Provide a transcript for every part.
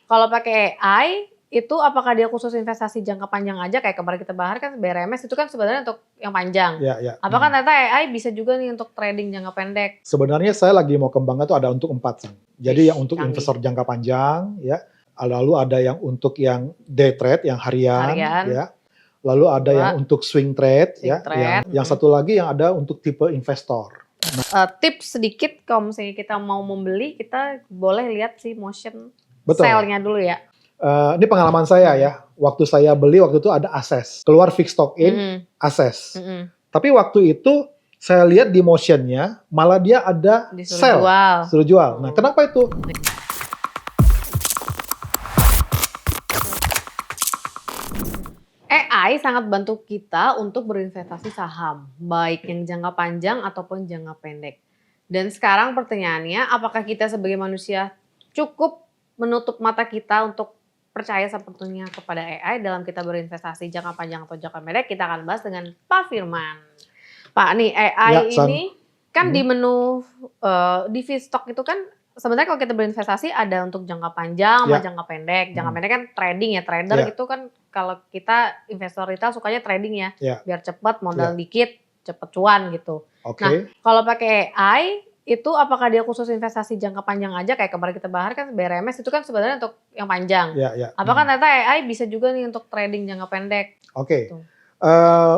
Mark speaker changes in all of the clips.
Speaker 1: Kalau pakai AI, itu apakah dia khusus investasi jangka panjang aja kayak kemarin kita bahas kan BRMS itu kan sebenarnya untuk yang panjang.
Speaker 2: Ya.
Speaker 1: Apakah ternyata AI bisa juga nih untuk trading jangka pendek?
Speaker 2: Sebenarnya saya lagi mau kembangkan itu ada untuk 4 San. Jadi yang untuk
Speaker 1: Canggih.
Speaker 2: investor jangka panjang, ya. Lalu ada yang untuk yang day trade, yang harian. Ya. Lalu ada yang untuk swing trade, ya. Yang satu lagi yang ada untuk tipe investor.
Speaker 1: Tips sedikit kalau misalnya kita mau membeli, kita boleh lihat sih motion
Speaker 2: Betul.
Speaker 1: sell-nya dulu ya.
Speaker 2: Ini pengalaman saya ya. Waktu saya beli waktu itu ada access. Keluar fix stock in, access. Tapi waktu itu saya lihat di motionnya malah dia ada sell. Suruh jual. Nah, kenapa itu?
Speaker 1: AI sangat bantu kita untuk berinvestasi saham, baik yang jangka panjang ataupun jangka pendek. Dan sekarang pertanyaannya, apakah kita sebagai manusia cukup menutup mata kita untuk percaya sepenuhnya kepada AI dalam kita berinvestasi jangka panjang atau jangka pendek? Kita akan bahas dengan Pak Firman. Pak, nih AI ini kan di menu di Vstock itu kan sebenarnya kalau kita berinvestasi ada untuk jangka panjang sama jangka pendek. Jangka pendek kan trading ya, trader itu kan kalau kita investor retail sukanya trading ya, biar cepat, modal dikit, cepet cuan gitu. Nah, kalau pakai AI itu apakah dia khusus investasi jangka panjang aja kayak kemarin kita bahas kan BRMS itu kan sebenarnya untuk yang panjang. Apakah ternyata AI bisa juga nih untuk trading jangka pendek?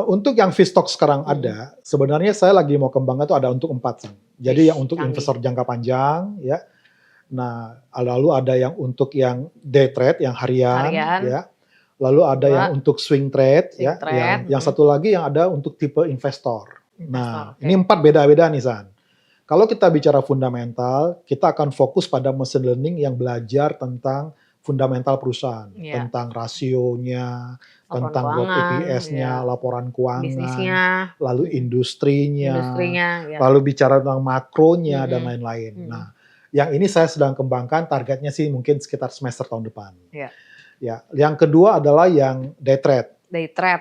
Speaker 2: Untuk yang Vstock sekarang ada, sebenarnya saya lagi mau kembangkan itu ada untuk 4 San. Jadi yang untuk investor jangka panjang, ya. Nah, lalu ada yang untuk yang day trade, yang harian. Ya. Lalu ada yang untuk swing trade, ya. Yang satu lagi yang ada untuk tipe investor. Nah, ini 4 beda-beda nih San. Kalau kita bicara fundamental, kita akan fokus pada machine learning yang belajar tentang fundamental perusahaan, tentang rasionya, tentang growth EPS-nya, laporan keuangan, lalu industrinya, lalu bicara tentang makronya dan lain-lain. Nah, yang ini saya sedang kembangkan, targetnya sih mungkin sekitar semester tahun depan. Ya, yang kedua adalah yang day trade.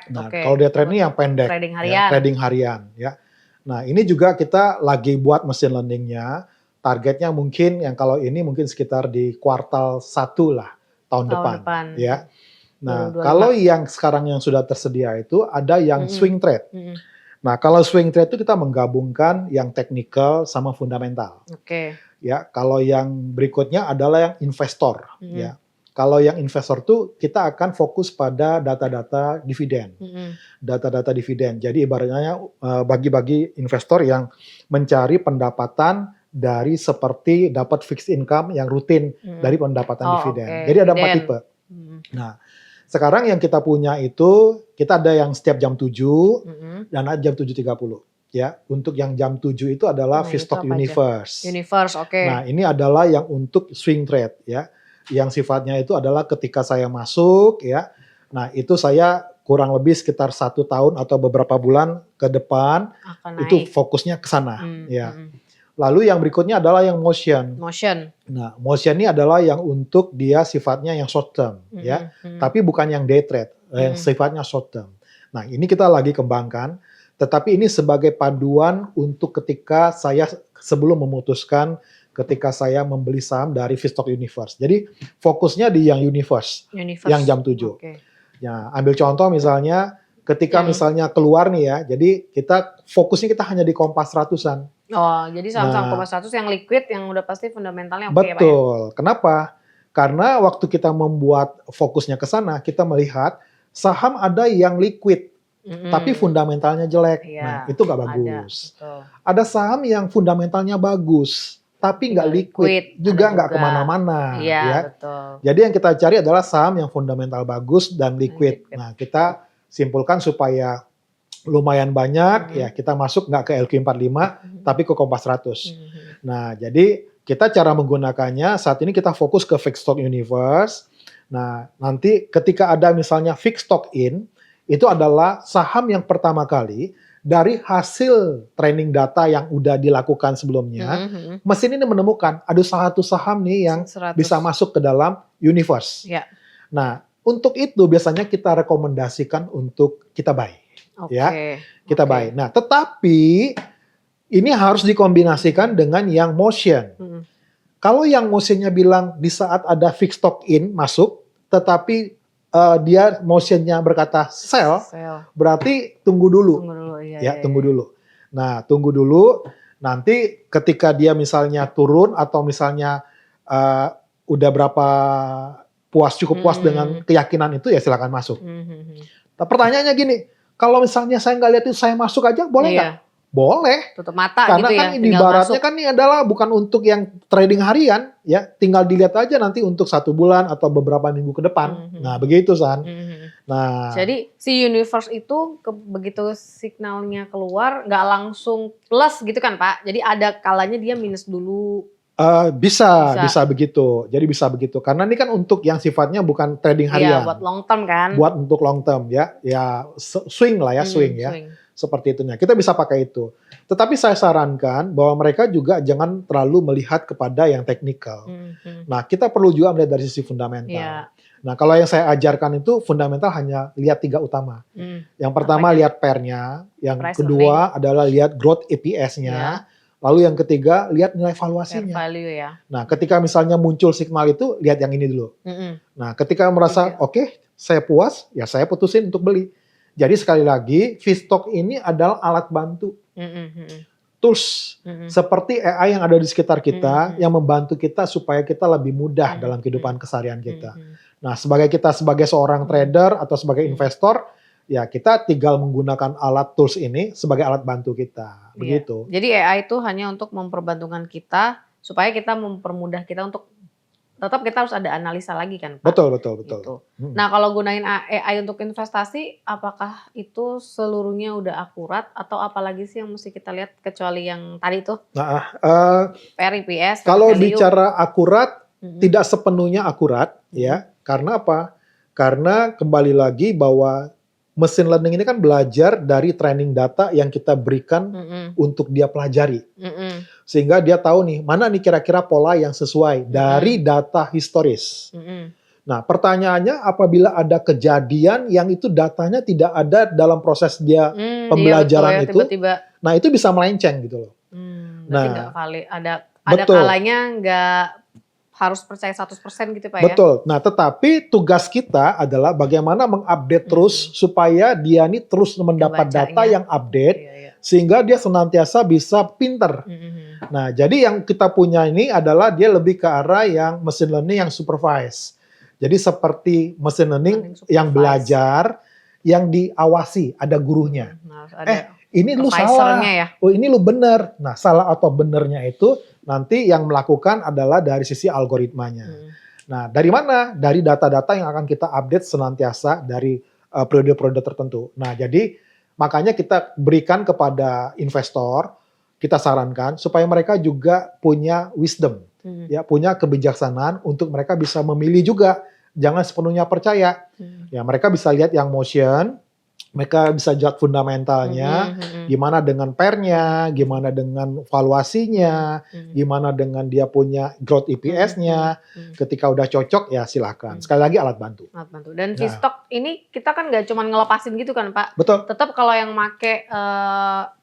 Speaker 2: Nah, kalau day trade ini yang pendek, trading harian, ya. Nah, ini juga kita lagi buat machine learning-nya. Targetnya mungkin yang kalau ini mungkin sekitar di kuartal 1 lah tahun depan. Ya. Nah, kalau yang sekarang yang sudah tersedia itu ada yang swing trade. Nah, kalau swing trade itu kita menggabungkan yang technical sama fundamental. Ya, kalau yang berikutnya adalah yang investor. Ya. Kalau yang investor tuh kita akan fokus pada data-data dividen. Data-data dividen. Jadi ibaratnya bagi-bagi investor yang mencari pendapatan dari seperti dapat fixed income yang rutin dari pendapatan dividen. Jadi ada 4 tipe. Nah, sekarang yang kita punya itu kita ada yang setiap jam 7 dan ada jam 7.30. Ya, untuk yang jam 7 itu adalah Vstock Universe. Nah, ini adalah yang untuk swing trade ya. Yang sifatnya itu adalah ketika saya masuk ya. Nah, itu saya kurang lebih sekitar 1 tahun atau beberapa bulan ke depan itu fokusnya ke sana ya. Lalu yang berikutnya adalah yang motion. Nah, motion ini adalah yang untuk dia sifatnya yang short term ya. Tapi bukan yang day trade, yang sifatnya short term. Nah, ini kita lagi kembangkan, tetapi ini sebagai panduan untuk ketika saya sebelum memutuskan ketika saya membeli saham dari Vstock Universe. Jadi fokusnya di yang Universe. Yang jam 7. Ya, ambil contoh misalnya ketika misalnya keluar nih ya, jadi fokusnya kita hanya di Kompas 100-an.
Speaker 1: Oh, jadi saham-saham Kompas 100 yang liquid yang udah pasti fundamentalnya oke, Pak ya?
Speaker 2: Betul. Kenapa? Karena waktu kita membuat fokusnya ke sana, kita melihat saham ada yang liquid, tapi fundamentalnya jelek. Nah, itu nggak bagus. Ada saham yang fundamentalnya bagus, tapi nggak liquid, juga nggak kemana-mana. Ya. Jadi yang kita cari adalah saham yang fundamental bagus dan liquid. Nah, kita simpulkan supaya lumayan banyak, ya kita masuk nggak ke LQ45, tapi ke Kompas 100. Nah, jadi kita cara menggunakannya, saat ini kita fokus ke Vstock Universe. Nah, nanti ketika ada misalnya Vstock in, itu adalah saham yang pertama kali dari hasil training data yang udah dilakukan sebelumnya, mesin ini menemukan ada satu saham nih yang bisa masuk ke dalam universe. Nah, untuk itu biasanya kita rekomendasikan untuk kita buy. Ya, kita buy. Nah, tetapi ini harus dikombinasikan dengan yang motion. Kalau yang motionnya bilang di saat ada fixed stock in masuk, tetapi dia motionnya berkata sell,
Speaker 1: Sell.
Speaker 2: berarti tunggu dulu.
Speaker 1: Tunggu dulu, iya.
Speaker 2: Ya, tunggu dulu. Nah, tunggu dulu. Nanti ketika dia misalnya turun atau misalnya udah berapa cukup puas dengan keyakinan itu, ya silakan masuk. Nah, pertanyaannya gini, kalau misalnya saya nggak lihat itu, saya masuk aja, boleh nggak?
Speaker 1: Iya.
Speaker 2: Boleh.
Speaker 1: Tutup mata
Speaker 2: Karena
Speaker 1: gitu ya.
Speaker 2: kan ini
Speaker 1: Tinggal
Speaker 2: ibaratnya
Speaker 1: masuk.
Speaker 2: kan ini adalah bukan untuk yang trading harian, ya. Tinggal dilihat aja nanti untuk 1 bulan atau beberapa minggu ke depan. Nah, begitu San. Nah,
Speaker 1: Jadi si universe itu begitu signalnya keluar nggak langsung plus gitu kan Pak? Jadi ada kalanya dia minus dulu.
Speaker 2: bisa begitu. Jadi bisa begitu. Karena ini kan untuk yang sifatnya bukan trading harian.
Speaker 1: Iya, buat long term kan.
Speaker 2: Buat untuk long term ya. Ya swing lah ya, swing ya. Seperti itunya. Kita bisa pakai itu. Tetapi saya sarankan bahwa mereka juga jangan terlalu melihat kepada yang teknikal. Nah, kita perlu juga melihat dari sisi fundamental.
Speaker 1: Iya.
Speaker 2: Nah, kalau yang saya ajarkan itu fundamental hanya lihat 3 utama. Yang pertama lihat pair-nya, yang
Speaker 1: Price
Speaker 2: kedua adalah lihat growth EPS-nya, lalu yang ketiga lihat nilai valuasinya.
Speaker 1: Fair value ya.
Speaker 2: Nah, ketika misalnya muncul signal itu, lihat yang ini dulu. Nah, ketika merasa oke, saya puas, ya saya putusin untuk beli. Jadi sekali lagi, V-Stock ini adalah alat bantu. Tools seperti AI yang ada di sekitar kita yang membantu kita supaya kita lebih mudah dalam kehidupan keseharian kita. Nah, kita sebagai seorang trader atau sebagai investor, ya kita tinggal menggunakan alat tools ini sebagai alat bantu kita. Begitu.
Speaker 1: Jadi AI itu hanya untuk memperbantukan kita supaya kita mempermudah kita untuk tetap kita harus ada analisa lagi kan Pak?
Speaker 2: Betul.
Speaker 1: Gitu. Nah, kalau gunain AI untuk investasi, apakah itu seluruhnya udah akurat atau apalagi sih yang mesti kita lihat kecuali yang tadi tuh?
Speaker 2: Nah,
Speaker 1: PER, EPS,
Speaker 2: kalau
Speaker 1: value.
Speaker 2: bicara akurat, tidak sepenuhnya akurat, ya. Karena apa? Karena kembali lagi bahwa mesin learning ini kan belajar dari training data yang kita berikan untuk dia pelajari. Sehingga dia tahu nih, mana nih kira-kira pola yang sesuai dari data historis. Nah, pertanyaannya apabila ada kejadian yang itu datanya tidak ada dalam proses dia pembelajaran
Speaker 1: iya, betul ya, tiba-tiba.
Speaker 2: Nah, itu bisa melenceng gitu loh.
Speaker 1: Berarti nggak valid. Ada kalanya nggak harus percaya 100% gitu Pak ya?
Speaker 2: Betul. Nah, tetapi tugas kita adalah bagaimana mengupdate terus supaya dia ini terus mendapat data yang update sehingga dia senantiasa bisa pinter. Nah, jadi yang kita punya ini adalah dia lebih ke arah yang machine learning yang supervise. Jadi seperti machine learning yang belajar, yang diawasi, ada gurunya. Ini lu salah. Ya? Oh, ini lu bener. Nah, salah atau benernya itu nanti yang melakukan adalah dari sisi algoritmanya. Nah, dari mana? Dari data-data yang akan kita update senantiasa dari periode-periode tertentu. Nah, jadi makanya kita berikan kepada investor, kita sarankan supaya mereka juga punya wisdom, ya, punya kebijaksanaan untuk mereka bisa memilih juga. Jangan sepenuhnya percaya. Ya, mereka bisa lihat yang motion, mereka bisa lihat fundamentalnya, gimana dengan pair-nya, gimana dengan valuasinya, gimana dengan dia punya growth EPS-nya. Ketika udah cocok, ya silakan. Sekali lagi alat bantu.
Speaker 1: Alat bantu. Dan V-Stock ini kita kan nggak cuma ngelepasin gitu kan Pak?
Speaker 2: Betul.
Speaker 1: Tetap kalau yang make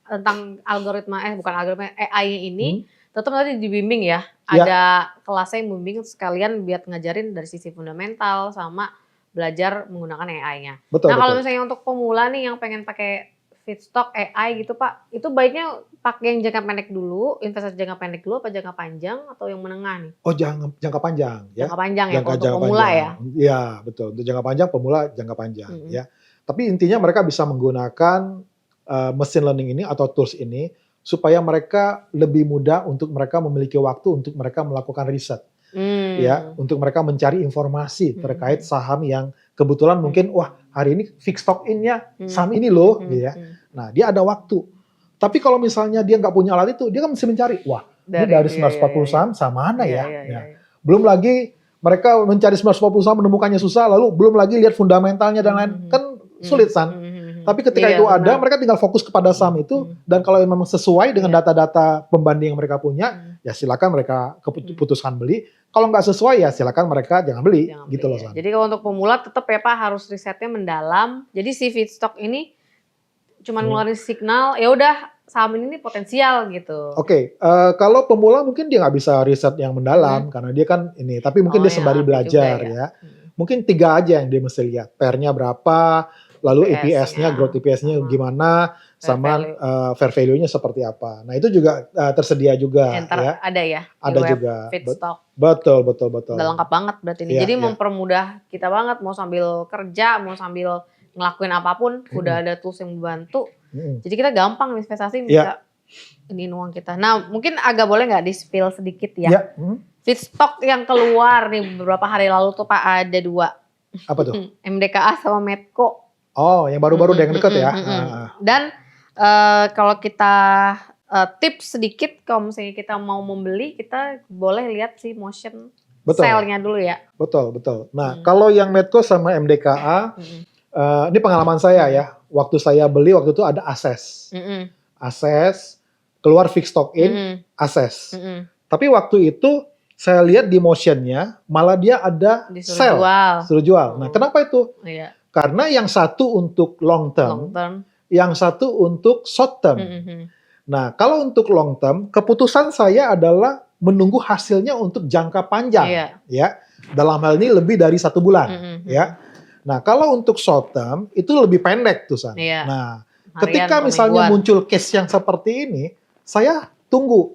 Speaker 1: tentang algoritma, bukan algoritma, AI ini, tetap nanti dibimbing ya. Ada kelasnya yang bimbing sekalian biar ngajarin dari sisi fundamental sama belajar menggunakan AI-nya. Nah, kalau misalnya untuk pemula nih yang pengen pakai V-Stock AI gitu Pak, itu baiknya pakai yang jangka pendek dulu, investasi jangka pendek dulu apa jangka panjang atau yang menengah nih?
Speaker 2: Oh, jangka panjang ya.
Speaker 1: Jangka panjang ya untuk pemula ya.
Speaker 2: Iya, betul. Untuk jangka panjang pemula jangka panjang ya. Tapi intinya mereka bisa menggunakan machine learning ini atau tools ini supaya mereka lebih mudah untuk mereka memiliki waktu untuk mereka melakukan riset. Ya, untuk mereka mencari informasi terkait saham yang kebetulan mungkin wah hari ini fix stock in-nya saham ini loh, gitu ya. Nah, dia ada waktu. Tapi kalau misalnya dia nggak punya alat itu, dia kan mesti mencari, wah ini dari 940 saham mana ya? Belum lagi mereka mencari 940 saham menemukannya susah, lalu belum lagi lihat fundamentalnya dan lain, kan sulit San. Tapi ketika itu ada, mereka tinggal fokus kepada saham itu, dan kalau memang sesuai dengan data-data pembanding yang mereka punya, ya silakan mereka putuskan beli. Kalau nggak sesuai ya silakan mereka jangan beli, gitu loh San.
Speaker 1: Jadi kalau untuk pemula tetap ya Pak harus risetnya mendalam. Jadi si V-Stock ini cuma ngeluarin signal, ya udah saham ini nih potensial gitu.
Speaker 2: Oke, kalau pemula mungkin dia nggak bisa riset yang mendalam karena dia kan ini, tapi mungkin dia
Speaker 1: ya,
Speaker 2: sembari
Speaker 1: juga
Speaker 2: belajar ya. Mungkin 3 aja yang dia mesti lihat, pair-nya berapa, lalu EPS-nya, growth EPS-nya gimana, sama fair value-nya seperti apa. Nah itu juga tersedia juga ya.
Speaker 1: Ada ya?
Speaker 2: Ada juga.
Speaker 1: Feedstock.
Speaker 2: Betul.
Speaker 1: Udah lengkap banget berarti ini. Jadi mempermudah kita banget, mau sambil kerja, mau sambil ngelakuin apapun, udah ada tools yang membantu. Jadi kita gampang investasi bisa ini uang kita. Nah mungkin agak boleh nggak di-spill sedikit ya? Feedstock yang keluar nih beberapa hari lalu tuh Pak ada 2.
Speaker 2: Apa tuh?
Speaker 1: MDKA sama Medco.
Speaker 2: Oh yang baru-baru yang deket ya.
Speaker 1: Dan kalau kita tips sedikit, kalau misalnya kita mau membeli, kita boleh lihat sih motion sell-nya dulu ya. Betul.
Speaker 2: Nah kalau yang Medco sama MDKA, ini pengalaman saya ya. Waktu saya beli waktu itu ada Access. Access, keluar fixed stock in, Access. Tapi waktu itu saya lihat di motionnya, malah dia ada sell, suruh jual. Nah kenapa itu? Karena yang satu untuk long term, yang satu untuk short term. Nah kalau untuk long term, keputusan saya adalah menunggu hasilnya untuk jangka panjang. Ya, dalam hal ini lebih dari 1 bulan. Ya. Nah, kalau untuk short term itu lebih pendek tuh San. Nah, ketika misalnya muncul case yang seperti ini, saya tunggu.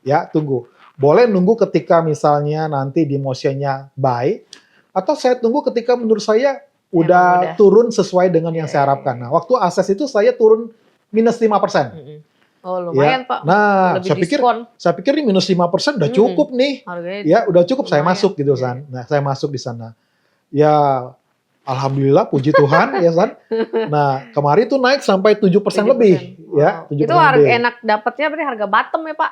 Speaker 2: Ya, tunggu. Boleh nunggu ketika misalnya nanti di motionnya buy, atau saya tunggu ketika menurut saya udah turun sesuai dengan yang saya harapkan. Nah, waktu Access itu saya turun minus 5%.
Speaker 1: Oh, lumayan Pak.
Speaker 2: Nah, saya pikir ini minus 5% udah cukup nih. Ya, udah cukup saya masuk gitu San. Nah, saya masuk di sana. Ya, alhamdulillah, puji Tuhan ya San. Nah kemarin tuh naik sampai 7% lebih, ya. 7%
Speaker 1: itu harga lebih. Enak dapatnya berarti harga bottom ya Pak?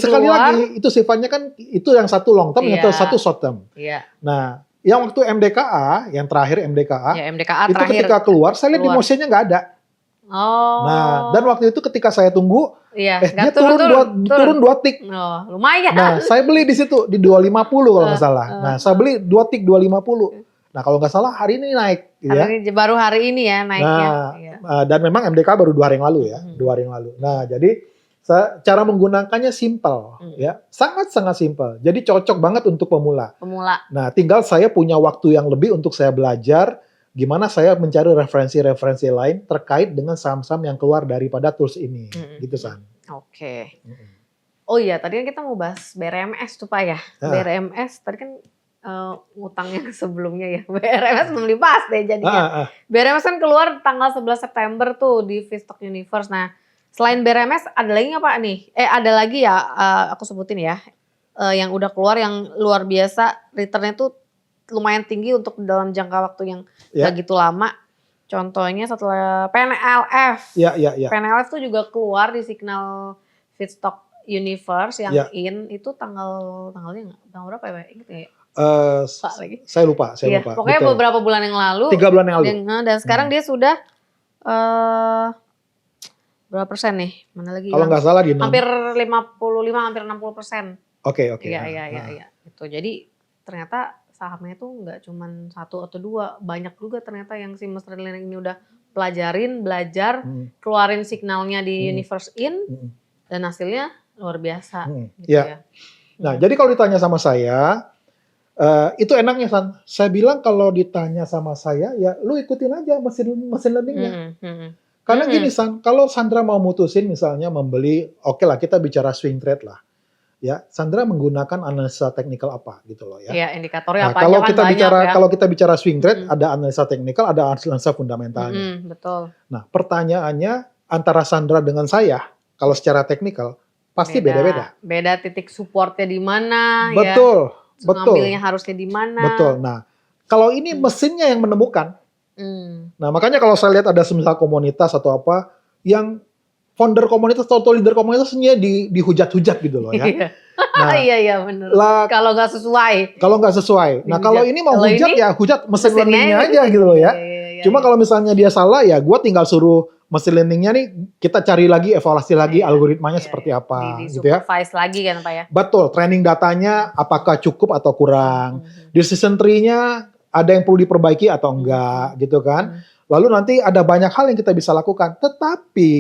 Speaker 2: Sekali lagi itu sifatnya kan itu yang satu long term, yang satu short term. Nah yang waktu MDKA, yang terakhir MDKA, itu ketika keluar saya lihat di motionnya nggak ada. Nah dan waktu itu ketika saya tunggu, dia turun 2 tick.
Speaker 1: Lumayan.
Speaker 2: Nah saya beli di situ di 250 kalau nggak salah. Nah saya beli 2 tick 250. Nah kalau nggak salah hari ini naik,
Speaker 1: baru hari ini ya naiknya.
Speaker 2: Nah, dan memang MDK baru 2 hari yang lalu ya, 2 hari yang lalu. Nah jadi cara menggunakannya simple, ya, sangat simple. Jadi cocok banget untuk pemula. Nah tinggal saya punya waktu yang lebih untuk saya belajar gimana saya mencari referensi-referensi lain terkait dengan saham-saham yang keluar daripada tools ini, gitu San.
Speaker 1: Oke. Oh iya, tadi kan kita mau bahas BRMS tuh Pak ya. BRMS tadi kan utang yang sebelumnya ya. BRMS belum dibahas deh jadinya. BRMS kan keluar tanggal 11 September tuh di Feedstock Universe. Nah, selain BRMS ada lagi nggak Pak nih? Ada lagi ya, aku sebutin ya. Yang udah keluar yang luar biasa, returnnya tuh lumayan tinggi untuk dalam jangka waktu yang gak gitu lama. Contohnya setelah PNLF. PNLF tuh juga keluar di Signal Feedstock Universe yang itu tanggalnya tanggal berapa ya Pak? Ingat nggak ya?
Speaker 2: Saya lupa.
Speaker 1: Pokoknya beberapa bulan yang lalu.
Speaker 2: 3 bulan yang lalu.
Speaker 1: Dan sekarang dia sudah berapa persen nih? Mana lagi?
Speaker 2: Kalau nggak salah di
Speaker 1: hampir 55, hampir 60%.
Speaker 2: Oke.
Speaker 1: Iya. Itu. Jadi ternyata sahamnya tuh nggak cuma 1 atau 2, banyak juga ternyata yang si Mas Renlin ini udah belajar, keluarin signalnya di Universe In, dan hasilnya luar biasa. Gitu ya.
Speaker 2: Nah, jadi kalau ditanya sama saya, itu enaknya San. Saya bilang kalau ditanya sama saya, ya lu ikutin aja mesin learningnya. Karena gini San, kalau Sandra mau mutusin misalnya membeli, oke lah kita bicara swing trade lah. Ya, Sandra menggunakan analisa teknikal apa gitu loh ya.
Speaker 1: Iya, indikatornya apa
Speaker 2: kalau
Speaker 1: aja
Speaker 2: kita
Speaker 1: kan
Speaker 2: bicara
Speaker 1: ya.
Speaker 2: Kalau kita bicara swing trade, ada analisa teknikal, ada analisa fundamentalnya.
Speaker 1: Betul.
Speaker 2: Nah, pertanyaannya antara Sandra dengan saya, kalau secara teknikal pasti beda-beda.
Speaker 1: Beda titik supportnya di mana ya.
Speaker 2: Betul.
Speaker 1: Ngambilnya harusnya di mana.
Speaker 2: Betul. Nah, kalau ini mesinnya yang menemukan. Nah, makanya kalau saya lihat ada semisal komunitas atau apa yang founder komunitas atau leader komunitasnya dihujat-hujat gitu loh ya.
Speaker 1: Nah, iya benar. Kalau nggak sesuai.
Speaker 2: Nah, kalau ini mau hujat ya hujat mesin learningnya aja gitu loh ya. Cuma kalau misalnya dia salah ya gue tinggal suruh mesin learningnya nih kita cari lagi, evaluasi lagi algoritmanya seperti apa gitu ya.
Speaker 1: Supervise lagi kan Pak ya.
Speaker 2: Betul, training datanya apakah cukup atau kurang. Decision tree-nya ada yang perlu diperbaiki atau enggak gitu kan. Lalu nanti ada banyak hal yang kita bisa lakukan. Tetapi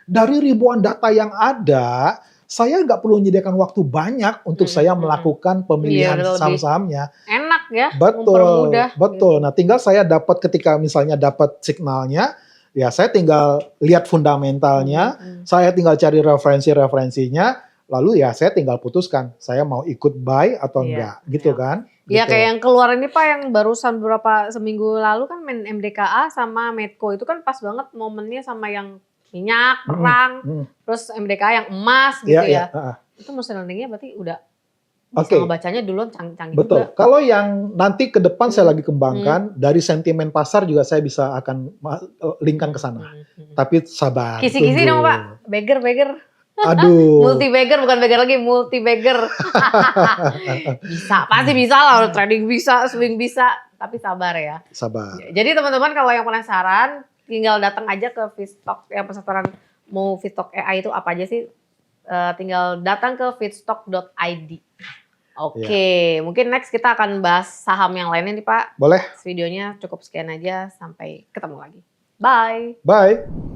Speaker 2: dari ribuan data yang ada, saya nggak perlu menyediakan waktu banyak untuk saya melakukan
Speaker 1: Iya,
Speaker 2: pemilihan
Speaker 1: udah lebih
Speaker 2: saham-sahamnya.
Speaker 1: enak ya,
Speaker 2: Betul,
Speaker 1: mempermudah.
Speaker 2: betul.
Speaker 1: Gitu.
Speaker 2: Nah, tinggal saya dapat ketika misalnya dapat signalnya, ya saya tinggal lihat fundamentalnya, saya tinggal cari referensi-referensinya, lalu ya saya tinggal putuskan saya mau ikut buy atau
Speaker 1: Iya,
Speaker 2: enggak, gitu
Speaker 1: iya.
Speaker 2: kan?
Speaker 1: Ya
Speaker 2: Gitu.
Speaker 1: kayak yang keluar ini Pak, yang barusan seminggu lalu kan main MDKA sama Medco itu kan pas banget momennya sama yang minyak, perang, terus MDKA yang emas gitu
Speaker 2: Iya, iya.
Speaker 1: ya. Itu machine learning-nya berarti udah
Speaker 2: Oke.
Speaker 1: bisa ngebacanya duluan canggih
Speaker 2: Betul.
Speaker 1: juga.
Speaker 2: Kalau yang nanti ke depan saya lagi kembangkan, dari sentimen pasar juga saya bisa akan linkkan ke sana. Tapi sabar,
Speaker 1: Kisi-kisi
Speaker 2: tunggu.
Speaker 1: dong Pak, beggar.
Speaker 2: Aduh.
Speaker 1: Multi beggar, bukan beggar lagi, multi beggar. Bisa, pasti bisa lah, trading bisa, swing bisa, tapi sabar ya.
Speaker 2: Sabar.
Speaker 1: Jadi teman-teman kalau yang penasaran, tinggal datang aja ke Feedstock, yang penasaran mau Feedstock AI itu apa aja sih, tinggal datang ke feedstock.id. Oke, mungkin next kita akan bahas saham yang lainnya nih Pak.
Speaker 2: Boleh.
Speaker 1: Videonya cukup sekian aja, sampai ketemu lagi. Bye.
Speaker 2: Bye.